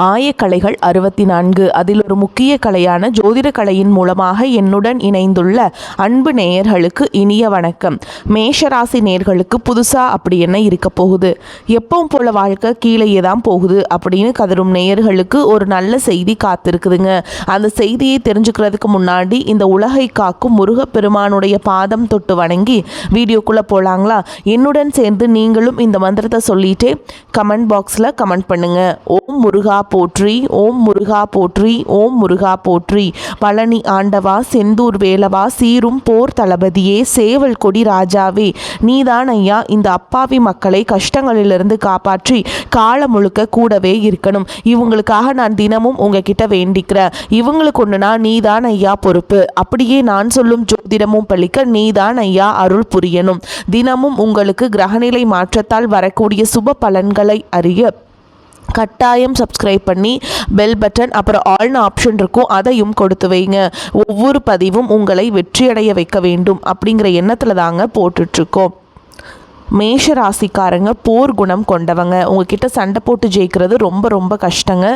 ஆயக்கலைகள் 64 அதில் ஒரு முக்கிய கலையான ஜோதிட கலையின் மூலமாக என்னுடன் இணைந்துள்ள அன்பு நேயர்களுக்கு இனிய வணக்கம். மேஷராசி நேயர்களுக்கு புதுசாக அப்படி என்ன இருக்க போகுது, எப்பவும் போல வாழ்க்கை கீழேயே தான் போகுது அப்படின்னு கதரும் நேயர்களுக்கு ஒரு நல்ல செய்தி காத்திருக்குதுங்க. அந்த செய்தியை தெரிஞ்சுக்கிறதுக்கு முன்னாடி இந்த உலகை காக்கும் முருகப்பெருமானுடைய பாதம் தொட்டு வணங்கி வீடியோக்குள்ளே போகலாங்களா? என்னுடன் சேர்ந்து நீங்களும் இந்த மந்திரத்தை சொல்லிட்டே கமெண்ட் பாக்ஸில் கமெண்ட் பண்ணுங்க. ஓம் முருகா போற்றி, ஓம் முருகா போற்றி, ஓம் முருகா போற்றி. பழனி ஆண்டவா, செந்தூர் வேலவா, சீரும் போர் தளபதியே, சேவல் கொடி ராஜாவே, நீதான் ஐயா இந்த அப்பாவி மக்களை கஷ்டங்களிலிருந்து காப்பாற்றி காலம் முழுக்க கூடவே இருக்கணும். இவங்களுக்காக நான் தினமும் உங்ககிட்ட வேண்டிக்கிறேன். இவங்களுக்கு ஒன்றுனா நீதான் ஐயா பொறுப்பு. அப்படியே நான் சொல்லும் ஜோதிடமும் பழிக்க நீதான் ஐயா அருள் புரியணும். தினமும் உங்களுக்கு கிரகநிலை மாற்றத்தால் வரக்கூடிய சுப பலன்களை அறிய கட்டாயம் சப்ஸ்கிரைப் பண்ணி பெல் பட்டன் அப்புறம் ஆல்னு ஆப்ஷன் இருக்கும், அதையும் கொடுத்து வைங்க. ஒவ்வொரு பதிவும் உங்களை வெற்றியடைய வைக்க வேண்டும் அப்படிங்கிற எண்ணத்தில் தாங்க போட்டுட்ருக்கோம். மேஷ ராசிக்காரங்க போர் குணம் கொண்டவங்க. உங்ககிட்ட சண்டை போட்டு ஜெயிக்கிறது ரொம்ப ரொம்ப கஷ்டங்க.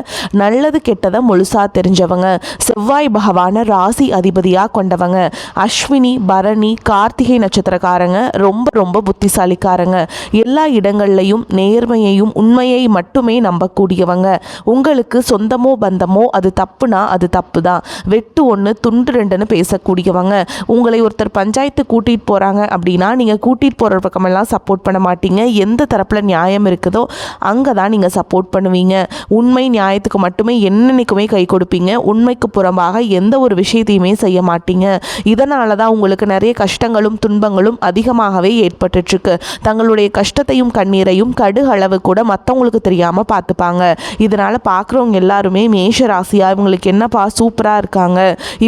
நல்லது கெட்டதை முழுசாக தெரிஞ்சவங்க. செவ்வாய் பகவானை ராசி அதிபதியாக கொண்டவங்க. அஸ்வினி, பரணி, கார்த்திகை நட்சத்திரக்காரங்க ரொம்ப ரொம்ப புத்திசாலிக்காரங்க. எல்லா இடங்கள்லையும் நேர்மையையும் உண்மையை மட்டுமே நம்பக்கூடியவங்க. உங்களுக்கு சொந்தமோ பந்தமோ அது தப்புனா அது தப்பு தான். வெட்டு ஒன்று துண்டு ரெண்டுன்னு பேசக்கூடியவங்க. உங்களை ஒருத்தர் பஞ்சாயத்து கூட்டிகிட்டு போகிறாங்க அப்படின்னா நீங்கள் கூட்டிகிட்டு போகிற பக்கமெல்லாம் சப்போர்ட் பண்ண மாட்டீங்க. எந்த தரப்பில் நியாயம் இருக்குதோ அங்கே தான் நீங்கள் சப்போர்ட் பண்ணுவீங்க. உண்மை நியாயத்துக்கு மட்டுமே என்னைக்குமே கை கொடுப்பீங்க. உண்மைக்கு புறம்பாக எந்த ஒரு விஷயத்தையுமே செய்ய மாட்டீங்க. இதனால தான் உங்களுக்கு நிறைய கஷ்டங்களும் துன்பங்களும் அதிகமாகவே ஏற்பட்டுருக்கு. தங்களுடைய கஷ்டத்தையும் கண்ணீரையும் கடுகளவு கூட மற்றவங்களுக்கு தெரியாமல் பார்த்துப்பாங்க. இதனால் பார்க்குறவங்க எல்லாருமே மேஷ ராசியா இவங்களுக்கு என்னப்பா சூப்பராக இருக்காங்க,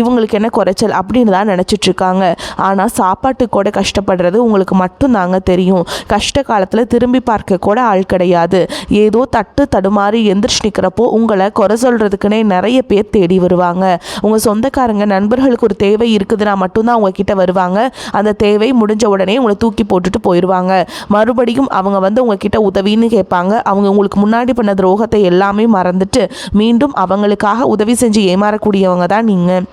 இவங்களுக்கு என்ன குறைச்சல் அப்படின்னு தான் நினச்சிட்ருக்காங்க. ஆனால் சாப்பாட்டுக்கு கூட கஷ்டப்படுறது உங்களுக்கு மட்டும்தாங்க தெரியும். கஷ்ட காலத்தில் திரும்பி பார்க்க கூட ஆள் கிடையாது. ஏதோ தட்டு தடுமாறி எந்திரிச்சு நிற்கிறப்போ உங்களை குறை சொல்கிறதுக்குன்னே நிறைய பேர் தேடி வருவாங்க. உங்கள் சொந்தக்காரங்க நண்பர்களுக்கு ஒரு தேவை இருக்குதுன்னா மட்டும்தான் உங்ககிட்ட வருவாங்க. அந்த தேவை முடிஞ்ச உடனே உங்களை தூக்கி போட்டுட்டு போயிடுவாங்க. மறுபடியும் அவங்க வந்து உங்ககிட்ட உதவின்னு கேட்பாங்க. அவங்க உங்களுக்கு முன்னாடி பண்ண துரோகத்தை எல்லாமே மறந்துட்டு மீண்டும் அவங்களுக்காக உதவி செஞ்சு ஏமாறக்கூடியவங்க தான் நீங்கள்.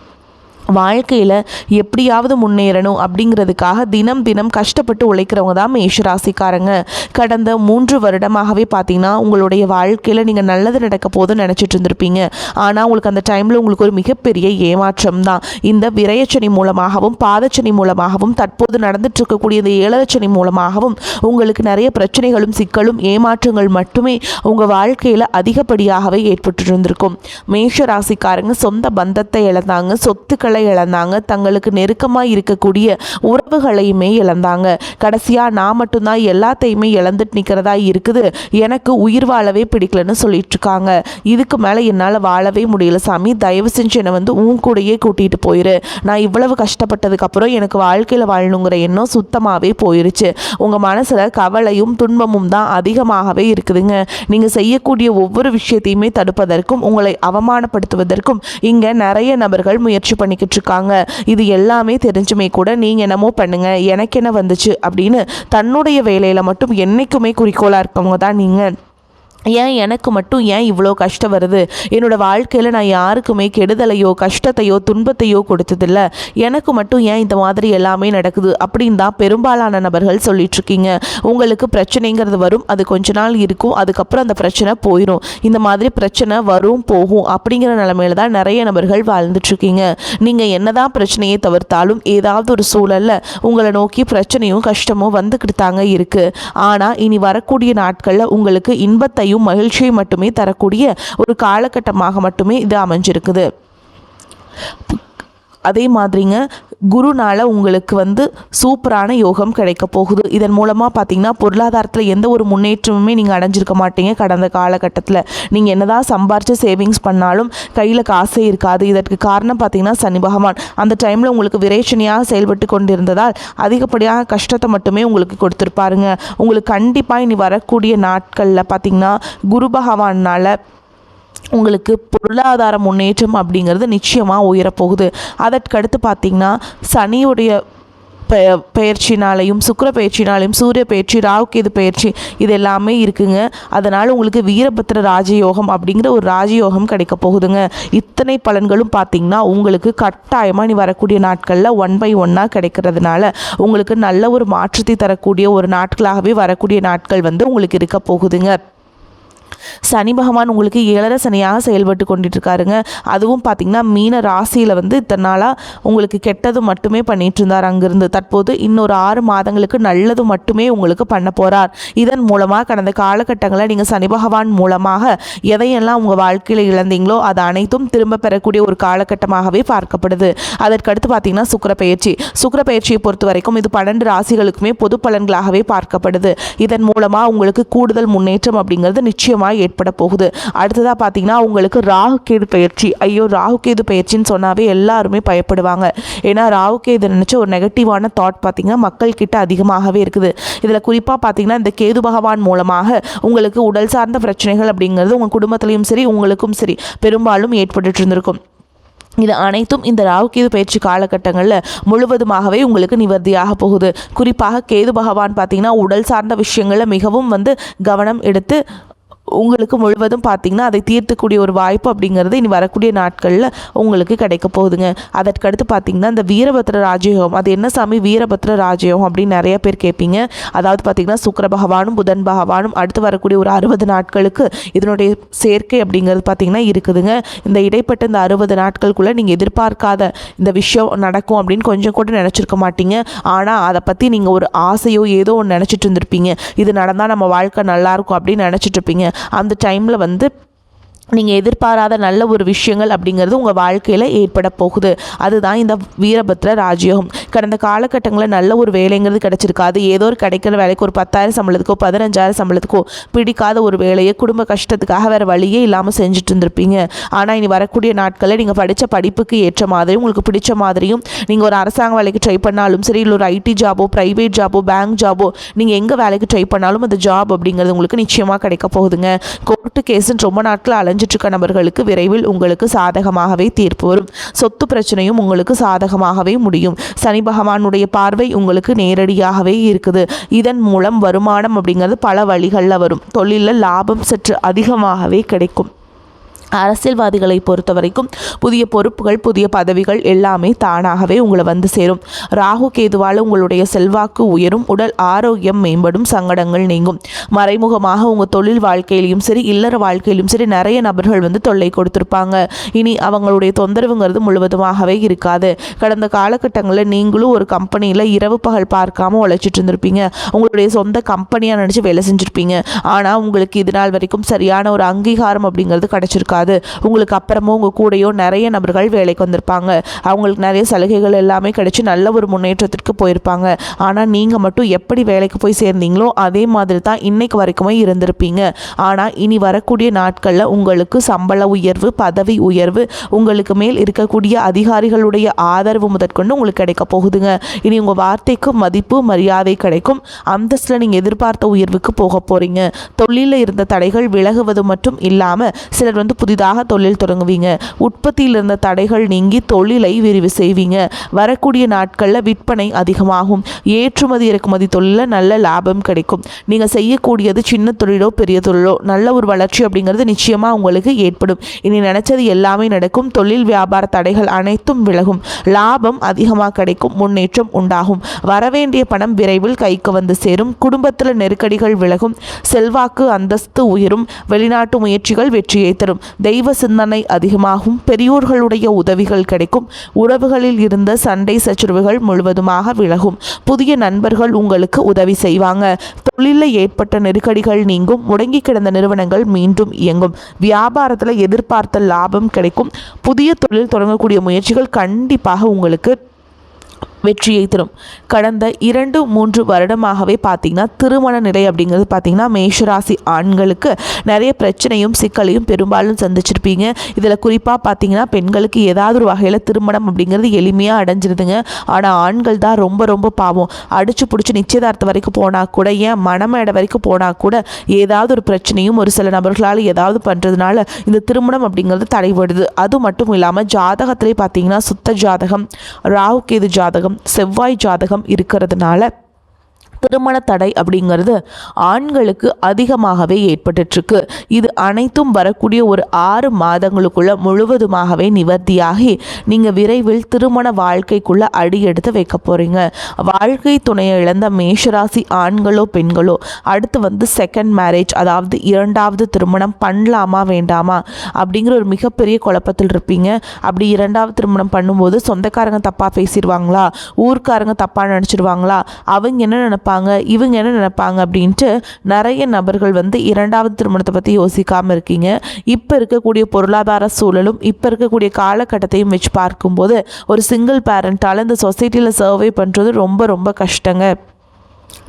வாழ்க்கையில் எப்படியாவது முன்னேறணும் அப்படிங்கிறதுக்காக தினம் தினம் கஷ்டப்பட்டு உழைக்கிறவங்க தான் மேஷராசிக்காரங்க. கடந்த 3 வருடமாகவே பார்த்தீங்கன்னா உங்களுடைய வாழ்க்கையில் நீங்கள் நல்லது நடக்க போதுன்னு நினச்சிட்டு இருந்திருப்பீங்க. ஆனால் உங்களுக்கு அந்த டைமில் உங்களுக்கு ஒரு மிகப்பெரிய ஏமாற்றம் தான். இந்த விரயச்சனி மூலமாகவும் பாதச்சனி மூலமாகவும் தற்போது நடந்துட்டு இருக்கக்கூடிய இந்த ஏழரச்சனி மூலமாகவும் உங்களுக்கு நிறைய பிரச்சனைகளும் சிக்கலும் ஏமாற்றங்கள் மட்டுமே உங்கள் வாழ்க்கையில் அதிகப்படியாகவே ஏற்பட்டு இருந்திருக்கும். மேஷராசிக்காரங்க சொந்த பந்தத்தை இழந்தாங்க, சொத்துக்களை இழந்தாங்க, தங்களுக்கு நெருக்கமாக இருக்கக்கூடிய உறவுகளையுமே இழந்தாங்க. கடைசியாக நான் மட்டும்தான் எல்லாத்தையுமே இழந்துட்டு நிற்கிறதா இருக்குது, எனக்கு உயிர் வாழவே பிடிக்கலன்னு சொல்லிட்டு இருக்காங்க. இதுக்கு மேலே என்னால் வாழவே முடியல சாமி, தயவு செஞ்சு என்னை வந்து உன் கூடையே கூட்டிகிட்டு போயிரு. நான் இவ்வளவு கஷ்டப்பட்டதுக்கப்புறம் எனக்கு வாழ்க்கையில் வாழணுங்கிற எண்ணம் சுத்தமாகவே போயிருச்சு. உங்கள் மனசில் கவலையும் துன்பமும் தான் அதிகமாகவே இருக்குதுங்க. நீங்கள் செய்யக்கூடிய ஒவ்வொரு விஷயத்தையுமே தடுப்பதற்கும் உங்களை அவமானப்படுத்துவதற்கும் இங்கே நிறைய நபர்கள் முயற்சி பண்ணிக்கிட்டு இருக்காங்க. இது எல்லாமே தெரிஞ்சுமே கூட நீங்க என்னமோ பண்ணுங்க, எனக்கு என்ன வந்துச்சு அப்படின்னு தன்னுடைய வேலையில மட்டும் என்னைக்குமே குறிக்கோளா இருக்கவங்க தான் நீங்க. ஏன் எனக்கு மட்டும் ஏன் இவ்வளோ கஷ்டம் வருது, என்னோடய வாழ்க்கையில் நான் யாருக்குமே கெடுதலையோ கஷ்டத்தையோ துன்பத்தையோ கொடுத்ததில்ல, எனக்கு மட்டும் ஏன் இந்த மாதிரி எல்லாமே நடக்குது அப்படின்னு தான் பெரும்பாலான நபர்கள் சொல்லிகிட்ருக்கீங்க. உங்களுக்கு பிரச்சனைங்கிறது வரும், அது கொஞ்ச நாள் இருக்கும், அதுக்கப்புறம் அந்த பிரச்சனை போயிடும். இந்த மாதிரி பிரச்சனை வரும் போகும் அப்படிங்கிற நிலைமையில தான் நிறைய நபர்கள் வாழ்ந்துட்டுருக்கீங்க. நீங்கள் என்னதான் பிரச்சனையை தவிர்த்தாலும் ஏதாவது ஒரு சூழலில் உங்களை நோக்கி பிரச்சனையும் கஷ்டமும் வந்துக்கிட்டு தாங்க இருக்குது. ஆனால் இனி வரக்கூடிய நாட்களில் உங்களுக்கு இன்பத்தையும் மகிழ்ச்சியை மட்டுமே தரக்கூடிய ஒரு காலகட்டமாக மட்டுமே இது அமைஞ்சிருக்குது. அதே மாதிரிங்க குருனால உங்களுக்கு வந்து சூப்பரான யோகம் கிடைக்க போகுது. இதன் மூலமாக பார்த்தீங்கன்னா பொருளாதாரத்தில் எந்த ஒரு முன்னேற்றமுமே நீங்கள் அடைஞ்சிருக்க மாட்டீங்க. கடந்த காலகட்டத்தில் நீங்கள் என்னதான் சம்பாரித்து சேவிங்ஸ் பண்ணாலும் கையில் காசே இருக்காது. இதற்கு காரணம் பார்த்தீங்கன்னா சனி பகவான் அந்த டைமில் உங்களுக்கு விரேச்சனையாக செயல்பட்டு கொண்டிருந்ததால் அதிகப்படியாக கஷ்டத்தை மட்டுமே உங்களுக்கு கொடுத்துருப்பாருங்க. உங்களுக்கு கண்டிப்பாக இனி வரக்கூடிய நாட்களில் பார்த்தீங்கன்னா குரு பகவானால் உங்களுக்கு பொருளாதார முன்னேற்றம் அப்படிங்கிறது நிச்சயமாக உயரப்போகுது. அதற்கடுத்து பார்த்திங்கன்னா சனியுடைய பெயர்ச்சினாலையும் சுக்கிர பெயர்ச்சினாலையும் சூரிய பெயர்ச்சி ராகு கேது பெயர்ச்சி இது எல்லாமே இருக்குங்க. அதனால் உங்களுக்கு வீரபத்திர ராஜயோகம் அப்படிங்கிற ஒரு ராஜயோகம் கிடைக்க போகுதுங்க. இத்தனை பலன்களும் பார்த்திங்கன்னா உங்களுக்கு கட்டாயமாக நீ வரக்கூடிய நாட்களில் 1 by 1 கிடைக்கிறதுனால உங்களுக்கு நல்ல ஒரு மாற்றத்தை தரக்கூடிய ஒரு நாட்களாகவே வரக்கூடிய நாட்கள் வந்து உங்களுக்கு இருக்க போகுதுங்க. சனி பகவான் உங்களுக்கு 7.5 சனியாக செயல்பட்டு கொண்டுட்டு இருக்காருங்க. அதுவும் பார்த்திங்கன்னா மீன ராசியில் வந்து இத்தனை நாளாக உங்களுக்கு கெட்டது மட்டுமே பண்ணிட்டு இருந்தார். அங்கிருந்து தற்போது இன்னொரு 6 மாதங்களுக்கு நல்லது மட்டுமே உங்களுக்கு பண்ண போகிறார். இதன் மூலமாக கடந்த காலகட்டங்களில் நீங்கள் சனி பகவான் மூலமாக எதையெல்லாம் உங்கள் வாழ்க்கையில் இழந்தீங்களோ அது அனைத்தும் திரும்ப பெறக்கூடிய ஒரு காலகட்டமாகவே பார்க்கப்படுது. அதற்கடுத்து பார்த்திங்கன்னா சுக்கிர பயிற்சியை பொறுத்த வரைக்கும் இது 12 ராசிகளுக்குமே பொது பலன்களாகவே பார்க்கப்படுது. இதன் மூலமாக உங்களுக்கு கூடுதல் முன்னேற்றம் அப்படிங்கிறது நிச்சயமாக ஏற்பட போகுது. அடுத்ததாக பார்த்தீங்கன்னா உங்களுக்கு ராகு கேது பயிற்சி. ராகு கேது பயிற்சின்னு சொன்னாவே எல்லாருமே பயப்படுவாங்க. ஏன்னா ராகு கேது நினச்ச ஒரு நெகட்டிவான தாட் பார்த்தீங்கன்னா மக்கள் கிட்ட அதிகமாகவே இருக்குது. இதில் குறிப்பாக பார்த்தீங்கன்னா இந்த கேது பகவான் மூலமாக உங்களுக்கு உடல் சார்ந்த பிரச்சனைகள் அப்படிங்கிறது உங்கள் குடும்பத்திலையும் சரி உங்களுக்கும் சரி பெரும்பாலும் ஏற்பட்டு இருந்திருக்கும். இது அனைத்தும் இந்த ராகு கேது பயிற்சி காலகட்டங்களில் முழுவதுமாகவே உங்களுக்கு நிவர்த்தியாக போகுது. குறிப்பாக கேது பகவான் பார்த்தீங்கன்னா உடல் சார்ந்த விஷயங்களில் மிகவும் வந்து கவனம் எடுத்து உங்களுக்கு முழுவதும் பார்த்திங்கன்னா அதை தீர்த்துக்கூடிய ஒரு வாய்ப்பு அப்படிங்கிறது இனி வரக்கூடிய நாட்களில் உங்களுக்கு கிடைக்க போகுதுங்க. அதற்கடுத்து பார்த்திங்கன்னா இந்த வீரபத்திர ராஜயோகம். அது என்ன சாமி வீரபத்திர ராஜயோகம் அப்படின்னு நிறைய பேர் கேட்பீங்க. அதாவது பார்த்திங்கன்னா சுக்கிர பகவானும் புதன் பகவானும் அடுத்து வரக்கூடிய ஒரு 60 நாட்களுக்கு இதனுடைய சேர்க்கை அப்படிங்கிறது பார்த்திங்கன்னா இருக்குதுங்க. இந்த இடைப்பட்ட இந்த 60 நாட்களுக்குள்ளே நீங்கள் எதிர்பார்க்காத இந்த விஷயம் நடக்கும் அப்படின்னு கொஞ்சம் கூட நினச்சிருக்க மாட்டீங்க. ஆனால் அதை பற்றி நீங்கள் ஒரு ஆசையோ ஏதோ ஒன்று நினச்சிட்டு இருந்திருப்பீங்க. இது நடந்தால் நம்ம வாழ்க்கை நல்லாயிருக்கும் அப்படின்னு நினச்சிட்டு இருப்பீங்க. அந்த டைமில் வந்து நீங்கள் எதிர்பாராத நல்ல ஒரு விஷயங்கள் அப்படிங்கிறது உங்கள் வாழ்க்கையில் ஏற்பட போகுது. அதுதான் இந்த வீரபத்திர ராஜயோகம். கடந்த காலகட்டங்களில் நல்ல ஒரு வேலைங்கிறது கிடச்சிருக்காது. ஏதோ ஒரு கிடைக்கிற வேலைக்கு ஒரு 10,000 சம்பளத்துக்கோ 15,000 சம்பளத்துக்கோ பிடிக்காத ஒரு வேலையை குடும்ப கஷ்டத்துக்காக வேறு வழியே இல்லாமல் செஞ்சுட்டு இருந்திருப்பீங்க. ஆனால் இனி வரக்கூடிய நாட்களில் நீங்கள் படித்த படிப்புக்கு ஏற்ற மாதிரியும் உங்களுக்கு பிடிச்ச மாதிரியும் நீங்கள் ஒரு அரசாங்க வேலைக்கு ட்ரை பண்ணாலும் சரி, இல்லை ஒரு ஐடி ஜாபோ ப்ரைவேட் ஜாபோ பேங்க் ஜாபோ நீங்கள் எங்கே வேலைக்கு ட்ரை பண்ணாலும் அந்த ஜாப் அப்படிங்கிறது உங்களுக்கு நிச்சயமாக கிடைக்க போகுதுங்க. கோர்ட்டு கேஸுன்னு ரொம்ப நாட்கள் அலைஞ்சிட்டு நபர்களுக்கு விரைவில் உங்களுக்கு சாதகமாகவே தீர்ப்பு வரும். சொத்து பிரச்சனையும் உங்களுக்கு சாதகமாகவே முடியும். சனி பகவானுடைய பார்வை உங்களுக்கு நேரடியாகவே இருக்குது. இதன் மூலம் வருமானம் அப்படிங்கிறது பல வழிகளில் வரும். தொழிலில் லாபம் சற்று அதிகமாகவே கிடைக்கும். அரசியல்வாதிகளை பொறுத்த வரைக்கும் புதிய பொறுப்புகள் புதிய பதவிகள் எல்லாமே தானாகவே உங்களை வந்து சேரும். ராகு கேதுவால் உங்களுடைய செல்வாக்கு உயரும். உடல் ஆரோக்கியம் மேம்படும். சங்கடங்கள் நீங்கும். மறைமுகமாக உங்கள் தொழில் வாழ்க்கையிலும் சரி இல்லற வாழ்க்கையிலும் சரி நிறைய நபர்கள் வந்து தொல்லை கொடுத்துருப்பாங்க. இனி அவங்களுடைய தொந்தரவுங்கிறது முழுவதுமாகவே இருக்காது. கடந்த காலகட்டங்களில் நீங்களும் ஒரு கம்பெனியில் இரவு பகல் பார்க்காம உழைச்சிட்டு இருந்திருப்பீங்க. உங்களுடைய சொந்த கம்பெனியாக நினச்சி வேலை செஞ்சுருப்பீங்க. ஆனால் உங்களுக்கு இது நாள் வரைக்கும் சரியான ஒரு அங்கீகாரம் அப்படிங்கிறது கிடச்சிருக்காது. உங்களுக்கு அப்புறமும் உங்கள் கூடையோ நிறைய நபர்கள் வேலைக்கு வந்திருப்பாங்க. அவங்களுக்கு நிறைய சலுகைகள் எல்லாமே கிடைச்சி நல்ல ஒரு முன்னேற்றத்திற்கு போயிருப்பாங்க. ஆனால் நீங்கள் மட்டும் எப்படி வேலைக்கு போய் சேர்ந்தீங்களோ அதே மாதிரி தான் இன்னைக்கு வரைக்குமே இருந்திருப்பீங்க. ஆனால் இனி வரக்கூடிய நாட்களில் உங்களுக்கு சம்பள உயர்வு பதவி உயர்வு உங்களுக்கு மேல் இருக்கக்கூடிய அதிகாரிகளுடைய ஆதரவு முதற்கொண்டு உங்களுக்கு கிடைக்க போகுதுங்க. இனி உங்கள் வார்த்தைக்கு மதிப்பு மரியாதை கிடைக்கும். அந்தஸ்தில் நீங்கள் எதிர்பார்த்த உயர்வுக்கு போக போகிறீங்க. தொழிலில் இருந்த தடைகள் விலகுவது மட்டும் இல்லாமல் சிலர் வந்து புதிதாக தொழில் தொடங்குவீங்க. உற்பத்தியில் இருந்த தடைகள் நீங்கி தொழிலை விரிவு செய்வீங்க. வரக்கூடிய நாட்களில் விற்பனை அதிகமாகும். ஏற்றுமதி இறக்குமதி தொழிலில் நல்ல லாபம் கிடைக்கும். நீங்கள் செய்யக்கூடியது சின்ன தொழிலோ பெரிய தொழிலோ நல்ல ஒரு வளர்ச்சி அப்படிங்கிறது நிச்சயமாக உங்களுக்கு ஏற்படும். இனி நினைச்சது எல்லாமே நடக்கும். தொழில் வியாபார தடைகள் அனைத்தும் விலகும். லாபம் அதிகமாக கிடைக்கும். முன்னேற்றம் உண்டாகும். வரவேண்டிய பணம் விரைவில் கைக்கு வந்து சேரும். குடும்பத்தில் நெருக்கடிகள் விலகும். செல்வாக்கு அந்தஸ்து உயரும். வெளிநாட்டு முயற்சிகள் வெற்றியை தரும். தெய்வ சிந்தனை அதிகமாகும். பெரியோர்களுடைய உதவிகள் கிடைக்கும். உறவுகளில் இருந்த சண்டை சச்சரவுகள் முழுவதுமாக விலகும். புதிய நண்பர்கள் உங்களுக்கு உதவி செய்வாங்க. தொழிலில் ஏற்பட்ட நெருக்கடிகள் நீங்கும். முடங்கி கிடந்த நிறுவனங்கள் மீண்டும் இயங்கும். வியாபாரத்தில் எதிர்பார்த்த லாபம் கிடைக்கும். புதிய தொழில் தொடங்கக்கூடிய முயற்சிகள் கண்டிப்பாக உங்களுக்கு வெற்றியை தரும். கடந்த 2-3 வருடமாகவே பார்த்திங்கன்னா திருமண நிலை அப்படிங்கிறது பார்த்திங்கன்னா மேஷராசி ஆண்களுக்கு நிறைய பிரச்சனையும் சிக்கலையும் பெரும்பாலும் சந்திச்சிருப்பீங்க. இதில் குறிப்பாக பார்த்திங்கன்னா பெண்களுக்கு ஏதாவது ஒரு வகையில் திருமணம் அப்படிங்கிறது எளிமையாக அடைஞ்சிருதுங்க. ஆனால் ஆண்கள் தான் ரொம்ப ரொம்ப பாவம். அடிச்சு பிடிச்சி நிச்சயதார்த்தம் வரைக்கும் போனால் கூட ஏன் மணமேடை வரைக்கும் போனால் கூட ஏதாவது ஒரு பிரச்சனையும் ஒரு சில நபர்களால் ஏதாவது பண்ணுறதுனால இந்த திருமணம் அப்படிங்கிறது தடைபடுது. அது மட்டும் இல்லாமல் ஜாதகத்திலே பார்த்திங்கன்னா சுத்த ஜாதகம் ராகு கேது ஜாதகம் செவ்வாய் ஜாதகம் இருக்கிறதுனால திருமண தடை அப்படிங்கிறது ஆண்களுக்கு அதிகமாகவே ஏற்பட்டுருக்கு. இது அனைத்தும் வரக்கூடிய ஒரு 6 மாதங்களுக்குள்ள முழுவதுமாகவே நிவர்த்தியாகி நீங்கள் விரைவில் திருமண வாழ்க்கைக்குள்ள அடி எடுத்து வைக்க போறீங்க. வாழ்க்கை துணையை இழந்த மேஷராசி ஆண்களோ பெண்களோ அடுத்து செகண்ட் மேரேஜ், அதாவது 2வது திருமணம் பண்ணலாமா வேண்டாமா அப்படிங்கிற ஒரு மிகப்பெரிய குழப்பத்தில் இருப்பீங்க. அப்படி 2வது திருமணம் பண்ணும்போது சொந்தக்காரங்க தப்பாக பேசிடுவாங்களா, ஊர்க்காரங்க தப்பாக நினச்சிடுவாங்களா, அவங்க என்ன நினைப்பாங்க, இவங்க என்ன நினைப்பாங்க அப்படின்ட்டு நிறைய நபர்கள் 2வது திருமணத்தை பற்றி யோசிக்காமல் இருக்கீங்க. இப்போ இருக்கக்கூடிய பொருளாதார சூழலும் இப்போ இருக்கக்கூடிய காலகட்டத்தையும் வச்சு பார்க்கும்போது ஒரு சிங்கிள் பேரண்டால் இந்த சொசைட்டியில் சர்வே பண்ணுறது ரொம்ப ரொம்ப கஷ்டங்க.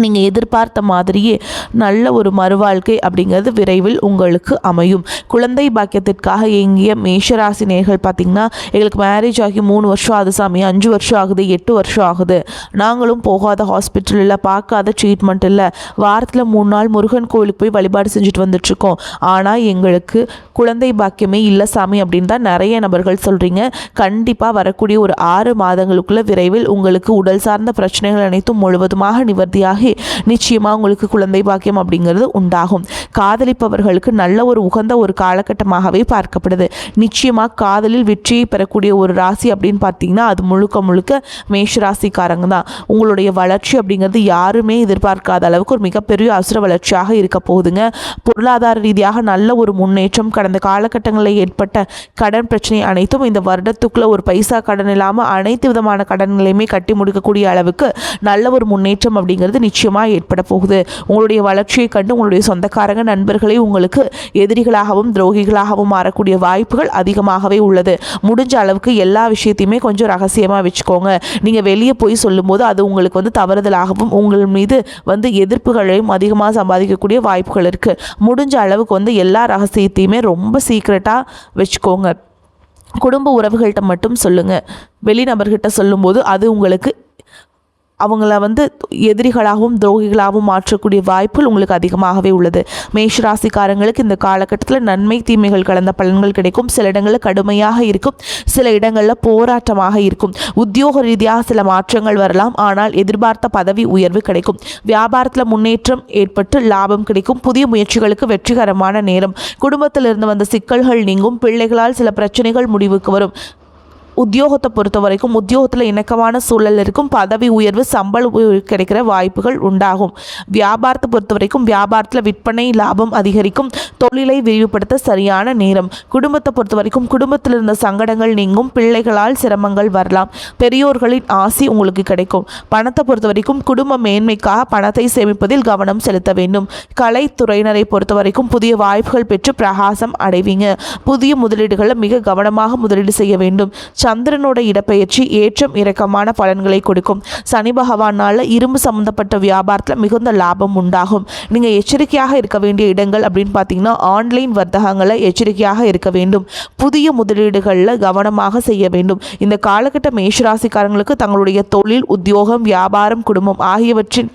நீங்கள் எதிர்பார்த்த மாதிரியே நல்ல ஒரு மறுவாழ்க்கை அப்படிங்கிறது விரைவில் உங்களுக்கு அமையும். குழந்தை பாக்கியத்திற்காக ஏங்கிய மேஷராசி நேயர்கள் பார்த்திங்கன்னா, எங்களுக்கு மேரேஜ் ஆகி 3 வருஷம் ஆகுது சாமி, 5 வருஷம் ஆகுது, 8 வருஷம் ஆகுது, நாங்களும் போகாத ஹாஸ்பிட்டல் இல்லை, பார்க்காத ட்ரீட்மெண்ட் இல்லை, வாரத்தில் 3 நாள் முருகன் கோவிலுக்கு போய் வழிபாடு செஞ்சுட்டு வந்துட்டுருக்கோம், ஆனால் எங்களுக்கு குழந்தை பாக்கியமே இல்லை சாமி அப்படின்னு தான் நிறைய நபர்கள் சொல்கிறீங்க. கண்டிப்பாக வரக்கூடிய ஒரு 6 மாதங்களுக்குள்ள விரைவில் உங்களுக்கு உடல் சார்ந்த பிரச்சனைகள் அனைத்தும் முழுவதுமாக நிவர்த்தியாகி நிச்சயமாக உங்களுக்கு குழந்தை பாக்கியம் அப்படிங்கிறது உண்டாகும். காதலிப்பவர்களுக்கு நல்ல ஒரு உகந்த ஒரு காலகட்டமாகவே பார்க்கப்படுது. நிச்சயமாக காதலில் வெற்றியை பெறக்கூடிய ஒரு ராசி அப்படின்னு பார்த்தீங்கன்னா அது முழுக்க முழுக்க மேஷராசிக்காரங்க தான். உங்களுடைய வளர்ச்சி அப்படிங்கிறது யாருமே எதிர்பார்க்காத அளவுக்கு ஒரு மிகப்பெரிய அசுர வளர்ச்சியாக இருக்க போகுதுங்க. பொருளாதார ரீதியாக நல்ல ஒரு முன்னேற்றம், கடந்த காலகட்டங்களில் ஏற்பட்ட கடன் பிரச்சனை அனைத்தும் இந்த வருடத்துக்குள்ள ஒரு பைசா கடன் இல்லாமல் அனைத்து விதமான கடன்களையுமே கட்டி முடிக்கக்கூடிய அளவுக்கு நல்ல ஒரு முன்னேற்றம் அப்படிங்கிறது நிச்சயமாக ஏற்பட போகுது. உங்களுடைய வளர்ச்சியை கண்டு உங்களுடைய சொந்தக்காரங்க நண்பர்களே உங்களுக்கு எதிரிகளாகவும் துரோகிகளாகவும் மாறக்கூடிய வாய்ப்புகள் அதிகமாகவே உள்ளது. முடிஞ்ச அளவுக்கு எல்லா விஷயத்தையுமே கொஞ்சம் ரகசியமாக வச்சுக்கோங்க. நீங்கள் வெளியே போய் சொல்லும்போது அது உங்களுக்கு தவறுதலாகவும் உங்கள் மீது எதிர்ப்புகளையும் அதிகமாக சம்பாதிக்கக்கூடிய வாய்ப்புகள் இருக்குது. முடிஞ்ச அளவுக்கு எல்லா ரகசியத்தையுமே ரொம்ப சீக்ரெட்டாக வச்சுக்கோங்க. குடும்ப உறவுகள்கிட்ட மட்டும் சொல்லுங்கள். வெளிநபர்கிட்ட சொல்லும்போது அது உங்களுக்கு அவங்கள எதிரிகளாகவும் துரோகிகளாகவும் மாற்றக்கூடிய வாய்ப்புகள் உங்களுக்கு அதிகமாகவே உள்ளது. மேஷராசிக்காரங்களுக்கு இந்த காலகட்டத்தில் நன்மை தீமைகள் கலந்த பலன்கள் கிடைக்கும். சில இடங்களில் கடுமையாக இருக்கும், சில இடங்களில் போராட்டமாக இருக்கும். உத்தியோக ரீதியாக சில மாற்றங்கள் வரலாம், ஆனால் எதிர்பார்த்த பதவி உயர்வு கிடைக்கும். வியாபாரத்தில் முன்னேற்றம் ஏற்பட்டு லாபம் கிடைக்கும். புதிய முயற்சிகளுக்கு வெற்றிகரமான நேரம். குடும்பத்திலிருந்து வந்த சிக்கல்கள் நீங்கும். பிள்ளைகளால் சில பிரச்சனைகள் முடிவுக்கு வரும். உத்தியோகத்தை பொறுத்த வரைக்கும் உத்தியோகத்தில் இணக்கமான சூழல் இருக்கும். பதவி உயர்வு, சம்பள உயர்வு கிடைக்கிற வாய்ப்புகள் உண்டாகும். வியாபாரத்தை பொறுத்த வரைக்கும் வியாபாரத்தில் விற்பனை லாபம் அதிகரிக்கும். தொழிலை விரிவுபடுத்த சரியான நேரம். குடும்பத்தை பொறுத்த வரைக்கும் குடும்பத்தில் இருந்த சங்கடங்கள் நீங்கும். பிள்ளைகளால் சிரமங்கள் வரலாம். பெரியோர்களின் ஆசி உங்களுக்கு கிடைக்கும். பணத்தை பொறுத்த வரைக்கும் குடும்ப மேன்மைக்காக பணத்தை சேமிப்பதில் கவனம் செலுத்த வேண்டும். கலைத்துறையினரை பொறுத்த வரைக்கும் புதிய வாய்ப்புகள் பெற்று பிரகாசம் அடைவீங்க. புதிய முதலீடுகளை மிக கவனமாக முதலீடு செய்ய வேண்டும். சந்திரனோட இடப்பெயர்ச்சி ஏற்றம் இறக்கமான பலன்களை கொடுக்கும். சனி பகவானால் இரும்பு சம்பந்தப்பட்ட வியாபாரத்தில் மிகுந்த லாபம் உண்டாகும். நீங்கள் எச்சரிக்கையாக இருக்க வேண்டிய இடங்கள் அப்படின்னு பார்த்தீங்கன்னா ஆன்லைன் வர்த்தகங்களை எச்சரிக்கையாக இருக்க வேண்டும். புதிய முதலீடுகளில் கவனமாக செய்ய வேண்டும். இந்த காலகட்ட மேஷராசிக்காரங்களுக்கு தங்களுடைய தொழில், உத்தியோகம், வியாபாரம், குடும்பம் ஆகியவற்றின்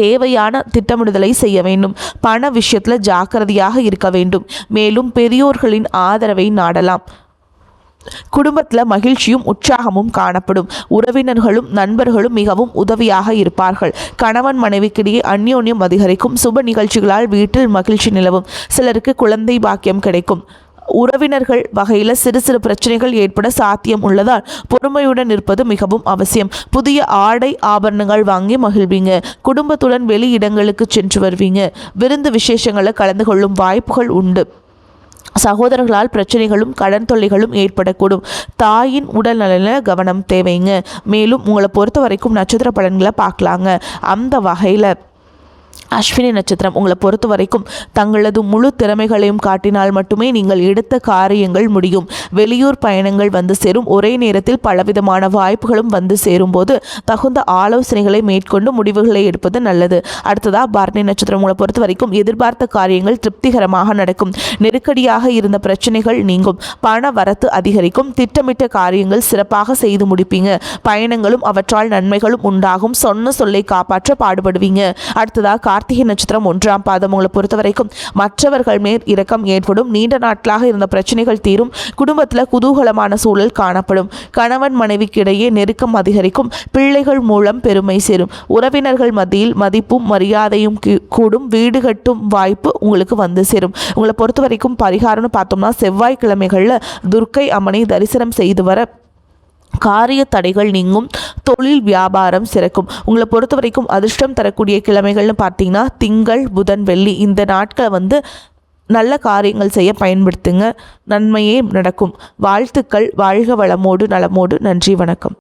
தேவையான திட்டமிடுதலை செய்ய வேண்டும். பண விஷயத்தில் ஜாக்கிரதையாக இருக்க வேண்டும். மேலும் பெரியோர்களின் ஆதரவை நாடலாம். குடும்பத்தில் மகிழ்ச்சியும் உற்சாகமும் காணப்படும். உறவினர்களும் நண்பர்களும் மிகவும் உதவியாக இருப்பார்கள். கணவன் மனைவிக்கிடையே அந்யோன்யம் அதிகரிக்கும். சுப நிகழ்ச்சிகளால் வீட்டில் மகிழ்ச்சி நிலவும். சிலருக்கு குழந்தை பாக்கியம் கிடைக்கும். உறவினர்கள் வகையில் சிறு சிறு பிரச்சனைகள் ஏற்பட சாத்தியம் உள்ளதால் பொறுமையுடன் இருப்பது மிகவும் அவசியம். புதிய ஆடை ஆபரணங்கள் வாங்கி மகிழ்வீங்க. குடும்பத்துடன் வெளி இடங்களுக்கு சென்று வருவீங்க. விருந்து விசேஷங்களை கலந்து கொள்ளும் வாய்ப்புகள் உண்டு. சகோதரர்களால் பிரச்சனைகளும் கடன் தொல்லைகளும் ஏற்படக்கூடும். தாயின் உடல் நலனில் கவனம் தேவைங்க. மேலும் உங்களை பொறுத்த வரைக்கும் நட்சத்திர பலன்களை பார்க்கலாங்க. அந்த வகையில் அஸ்வினி நட்சத்திரம் உங்களை பொறுத்த வரைக்கும் தங்களது முழு திறமைகளையும் காட்டினால் மட்டுமே நீங்கள் எடுத்த காரியங்கள் முடியும். வெளியூர் பயணங்கள் சேரும். ஒரே நேரத்தில் பலவிதமான வாய்ப்புகளும் சேரும் போது தகுந்த ஆலோசனைகளை மேற்கொண்டு முடிவுகளை எடுப்பது நல்லது. அடுத்ததாக பரணி நட்சத்திரம் உங்களை பொறுத்த வரைக்கும் எதிர்பார்த்த காரியங்கள் திருப்திகரமாக நடக்கும். நெருக்கடியாக இருந்த பிரச்சனைகள் நீங்கும். பண வரத்து அதிகரிக்கும். திட்டமிட்ட காரியங்கள் சிறப்பாக செய்து முடிப்பீங்க. பயணங்களும் அவற்றால் நன்மைகளும் உண்டாகும். சொன்ன சொல்லை காப்பாற்ற பாடுபடுவீங்க. அடுத்ததாக கார்த்திகை நட்சத்திரம் 1ஆம் பாதம். உங்களை பொறுத்த வரைக்கும் மற்றவர்கள் மேல் இரக்கம் ஏற்படும். நீண்ட நாட்களாக இருந்த பிரச்சனைகள் தீரும். குடும்பத்தில் குதூகலமான சூழல் காணப்படும். கணவன் மனைவிக்கிடையே நெருக்கம் அதிகரிக்கும். பிள்ளைகள் மூலம் பெருமை சேரும். உறவினர்கள் மத்தியில் மதிப்பும் மரியாதையும் கூடும். வீடு கட்டும் வாய்ப்பு உங்களுக்கு வந்து சேரும். உங்களை பொறுத்த வரைக்கும் பரிகாரம்னு பார்த்தோம்னா செவ்வாய்க்கிழமைகளில் துர்க்கை அம்மனை தரிசனம் செய்து வர காரிய தடைகள் நீங்கும். தொழில் வியாபாரம் சிறக்கும். உங்களை பொறுத்த வரைக்கும் அதிர்ஷ்டம் தரக்கூடிய கிழமைகள்னு பார்த்தீங்கன்னா திங்கள், புதன், வெள்ளி. இந்த நாட்களை நல்ல காரியங்கள் செய்ய பயன்படுத்துங்க. நன்மையே நடக்கும். வாழ்த்துக்கள். வாழ்க வளமோடு நலமோடு. நன்றி, வணக்கம்.